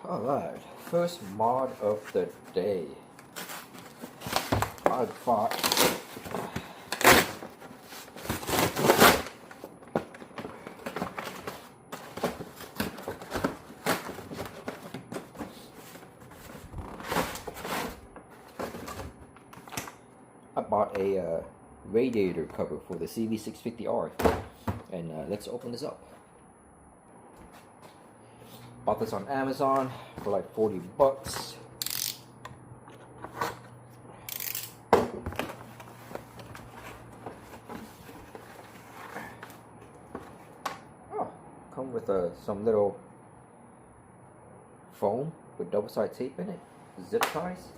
Alright, first mod of the day. I bought a radiator cover for the CV650R, and let's open this up. Bought this on Amazon for like 40 bucks. Oh, come with some little foam with double-sided tape in it, zip ties,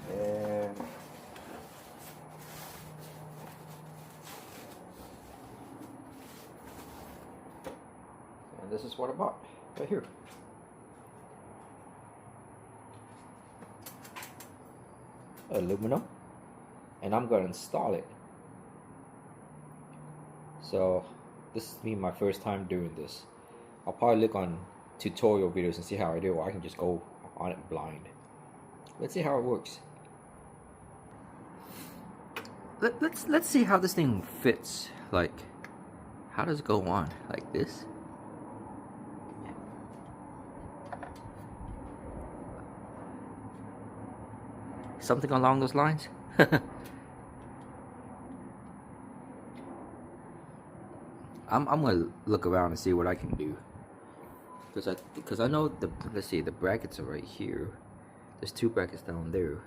and this is what I bought right here. Aluminum, and I'm gonna install it. So this is my first time doing this. I'll probably look on tutorial videos and see how I do, or I can just go on it blind. Let's see how it works. Let's see how this thing fits. Like, how does it go on? Like this? Something along those lines. I'm gonna look around and see what I can do, because I know let's see, the brackets are right here. There's two brackets down there.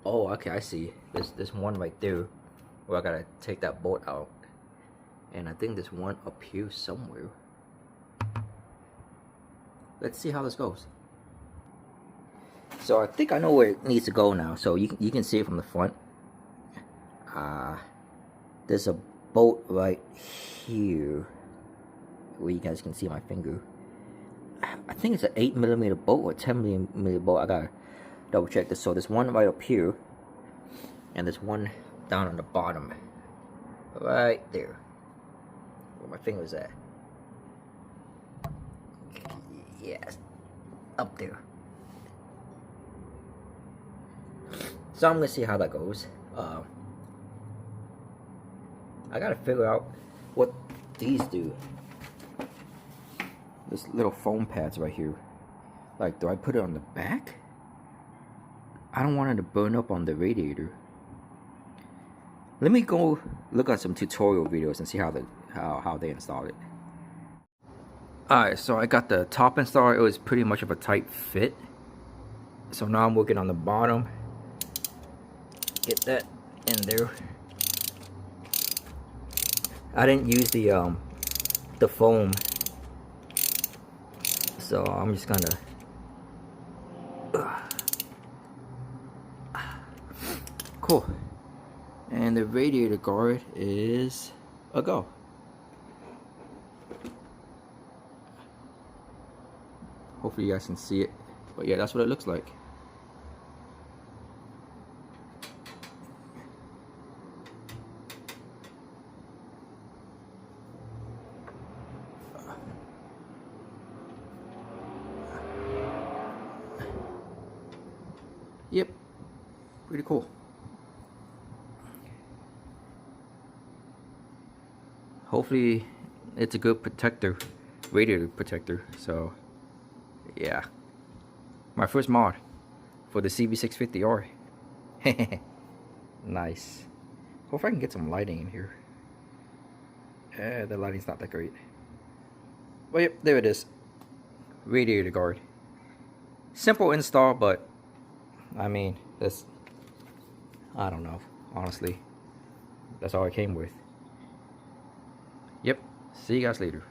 Oh, okay, I see. There's one right there where I gotta take that bolt out, and I think there's one up here somewhere. Let's see how this goes. So I think I know where it needs to go now. So you can see it from the front. There's a bolt right here where you guys can see my finger. I think it's an 8mm bolt or 10mm bolt. I gotta double check this. So there's one right up here, and there's one down on the bottom, right there, where my finger's at. Yes, up there. So I'm gonna see how that goes. I gotta figure out what these do. This little foam pads right here. Like, do I put it on the back? I don't want it to burn up on the radiator. Let me go look at some tutorial videos and see how they installed it. Alright, so I got the top installed. It was pretty much of a tight fit. So now I'm working on the bottom. Get that in there. I didn't use the foam, so I'm just gonna cool. And the radiator guard is a go. Hopefully you guys can see it, but yeah, that's what it looks like. Yep, pretty cool. Hopefully it's a good protector, radiator protector. So yeah, my first mod for the CV650R. Nice. Hope I can get some lighting in here. The lighting's not that great. Well, yep, there it is. Radiator guard. Simple install, but I mean, I don't know, honestly. That's all it came with. Yep, see you guys later.